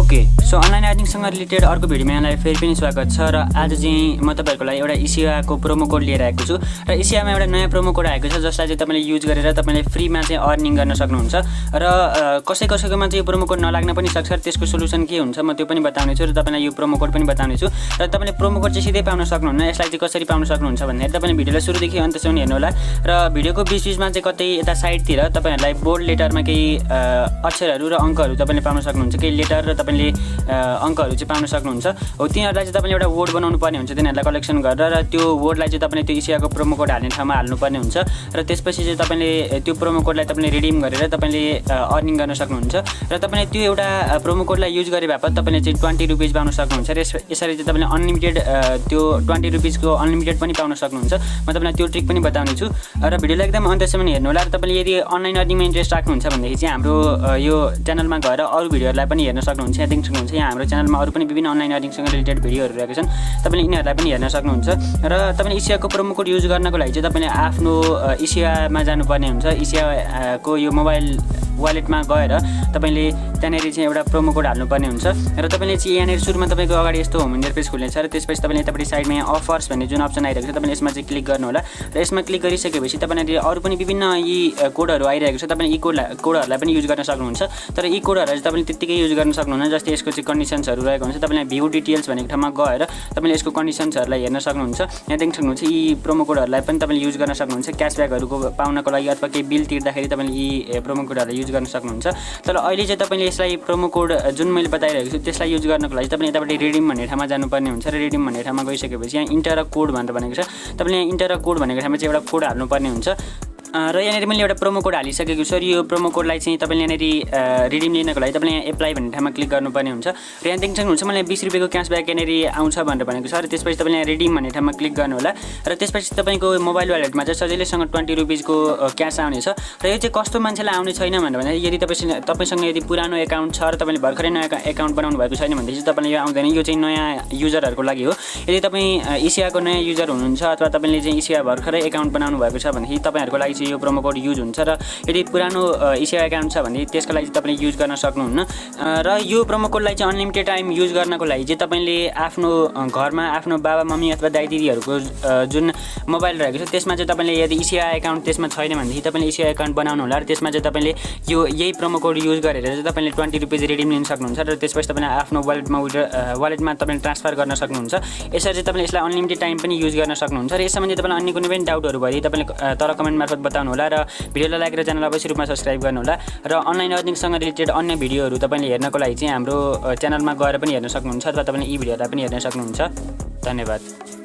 Okay so online अर्निङसँग related अर्को भिडियोमा यहाँलाई फेरि पनि स्वागत छ र आज चाहिँ म तपाईहरुको लागि एउटा एसेवाको प्रोमो कोड लिएर आएको छु र एसेवामा एउटा नयाँ प्रोमो कोड आएको छ जसलाई चाहिँ तपाईले युज गरेर तपाईले फ्रीमा चाहिँ अर्निङ गर्न सक्नुहुन्छ र कसैकोमा चाहिँ यो प्रोमो कोड नलाग्न पनि सक्छ र त्यसको सोलुसन के हुन्छ म त्यो पनि बताउने छु र तपाईलाई यो प्रोमो कोड पनि बताउने छु र तपाईले प्रोमो कोड चाहिँ सिधै पाउन सक्नुहुन्न यसलाई चाहिँ कसरी पाउन सक्नुहुन्छ भन्ने तपाईले भिडियोलाई सुरुदेखि अन्तसम्म हेर्नु होला र भिडियोको बीचमा चाहिँ कतै यता साइडतिर तपाईहरुलाई बोल्ड लेटरमा केही अक्षरहरू र अंकहरू तपाईले पाउन सक्नुहुन्छ केही लेटर र तपाईले अंकहरू चाहिँ पाउन सक्नुहुन्छ हो तिनीहरुलाई चाहिँ तपाईले एउटा वर्ड बनाउनु पर्ने हुन्छ तिनीहरुलाई कलेक्सन गरेर र त्यो वर्डलाई चाहिँ तपाईले त्यो एसेवाको प्रोमो कोड हाल्ने ठाउँमा हाल्नु पर्ने हुन्छ र त्यसपछि चाहिँ तपाईले त्यो प्रोमो कोडलाई तपाईले रिडिम गरेर तपाईले अर्निङ गर्न सक्नुहुन्छ र तपाईले त्यो एउटा प्रोमो कोडलाई युज गरे बापत तपाईले चाहिँ 20 रुपैयाँ पाउन सक्नुहुन्छ र यसरी चाहिँ तपाईले अनलिमिटेड त्यो 20 रुपैयाँ को अनलिमिटेड पनि पाउन सक्नुहुन्छ म तपाईलाई त्यो ट्रिक पनि बताउने छु र भिडियोलाई एकदम अन्तसम्म हेर्नु होला र तपाईले यदि अनलाइन अर्निङमा इन्ट्रेस्ट राख्नुहुन्छ भनेदेखि चाहिँ हाम्रो यो च्यानलमा गएर अरु भिडियोहरुलाई पनि हेर्न सक्नुहुन्छ यहाँ देख्न सक्नुहुन्छ यहाँ हाम्रो च्यानलमा अरु पनि विभिन्न अनलाइन अर्निङसँग रिलेटेड भिडियोहरु रहेका छन् तपाईले यिनीहरुलाई पनि हेर्न सक्नुहुन्छ र तपाईले एसेवाको प्रोमो कोड युज गर्नको लागि चाहिँ तपाईले आफ्नो एसेवामा जानुपर्ने हुन्छ एसेवाको यो मोबाइल वालेटमा गएर तपाईले त्यहाँनेरि चाहिँ एउटा प्रोमो कोड हाल्नुपर्ने हुन्छ र तपाईले चाहिँ यहाँनेरि सुरुमा तपाईको अगाडि यस्तो होम इन्टरफेस खुल्नेछ र त्यसपछि तपाईले यतापट्टि साइडमा यहाँ अफर्स भन्ने जुन अप्सन आइरहेको छ तपाईले यसमा चाहिँ क्लिक गर्नु होला र यसमा क्लिक गरिसकेपछि तपाईले अरु पनि विभिन्न यी कोडहरु आइरहेको छ तपाईले यी कोडहरुलाई पनि युज गर्न सक्नुहुन्छ तर यी कोडहरुलाई चाहिँ तपाईले त्यतिकै युज गर्न सक्नुहुन्न जस्तै यसको चाहिँ कन्डिसन्सहरु रहेको हुन्छ तपाईले भ्यू डिटेल्स भनेको ठाउँमा गएर तपाईले यसको कन्डिसन्सहरुलाई हेर्न सक्नुहुन्छ यहाँ देख्न सक्नुहुन्छ यी प्रोमो कोडहरुलाई पनि तपाईले युज गर्न सक्नुहुन्छ क्याशब्याकहरुको पाउनको लागि अथवा केही बिल तिर्दाखेरि तपाईले यी प्रोमो कोडहरुलाई युज गर्न सक्नुहुन्छ तर अहिले चाहिँ तपाईले यसलाई प्रोमो कोड जुन मैले बताइरहेको छु त्यसलाई युज गर्नको लागि तपाईले यतापट्टि रिडिम भन्ने ठाउँमा जानुपर्ने हुन्छ र रिडिम भन्ने ठाउँमा गइसकेपछि यहाँ इन्टर अ कोड भनेर भनेको छ तपाईले यहाँ इन्टर अ कोड भनेको ठाउँमा चाहिँ एउटा कोड हाल्नुपर्ने हुन्छ र यहाँनेरि मैले एउटा प्रोमो कोड हालिसकेको छु र यो प्रोमो कोडलाई चाहिँ तपाईले यहाँनेरि रिडिम लिनको लागि तपाईले यहाँ एप्लाई भन्ने ठाउँमा क्लिक गर्नुपर्ने हुन्छ र यहाँ देख्न सक्नुहुन्छ मलाई 20 रुपैयाँको क्याशब्याक यहाँनेरि आउँछ भनेर भनेको छ र त्यसपछि तपाईले यहाँ रिडिम भन्ने ठाउँमा क्लिक गर्नु होला र त्यसपछि तपाईको मोबाइल वालेटमा चाहिँ सजिलैसँग 20 रुपैयाँको क्याश आउनेछ र यो चाहिँ कस्तो मान्छेलाई आउने छैन भनेर भने यदि तपाईसँग यदि पुरानो एकाउन्ट छ र तपाईले भर्खरै नयाँ एकाउन्ट बनाउनु भएको छैन भनेदेखि चाहिँ तपाईलाई यो आउँदैन यो चाहिँ नयाँ युजरहरुको लागि हो यदि तपाई एसेवाको नयाँ युजर हुनुहुन्छ अथवा तपाईले चाहिँ एसेवा भर्खरै एकाउन्ट बनाउनु भएको छ भनेदेखि तपाईहरुको लागि यो प्रोमो कोड युज हुन्छ र यदि पुरानो एसेवा एकाउन्ट छ भने त्यसको लागि तपाईले युज गर्न सक्नुहुन्न र यो प्रोमो कोडलाई चाहिँ अनलिमिटेड टाइम युज गर्नको लागि चाहिँ तपाईले आफ्नो घरमा आफ्नो बाबा मम्मी अथवा दाइ दिदीहरुको जुन मोबाइल रहेको छ त्यसमा चाहिँ तपाईले यदि एसेवा एकाउन्ट त्यसमा छैन भनेदेखि तपाईले एसेवा एकाउन्ट बनाउनु होला र त्यसमा चाहिँ तपाईले यो यही प्रोमो कोड युज गरेर चाहिँ तपाईले 20 रुपैयाँ रिडिम लिन सक्नुहुन्छ र त्यसपछि तपाईले आफ्नो वालेटमा तपाईले ट्रान्सफर गर्न सक्नुहुन्छ यसरी चाहिँ तपाईले यसलाई अनलिमिटेड टाइम पनि युज गर्न सक्नुहुन्छ र यस सम्बन्धी तपाईलाई अन्य कुनै पनि डाउटहरु भए तपाईले तर कमेन्ट मार्फत बताउनु होला र भिडियोलाई लाइक र च्यानललाई अवश्य रूपमा सब्स्क्राइब गर्नु होला र अनलाइन अर्निङसँग रिलेटेड अन्य भिडियोहरु तपाईले हेर्नको लागि चाहिँ हाम्रो च्यानलमा गएर पनि हेर्न सक्नुहुन्छ अथवा तपाईले यी भिडियोलाई पनि हेर्न सक्नुहुन्छ धन्यवाद।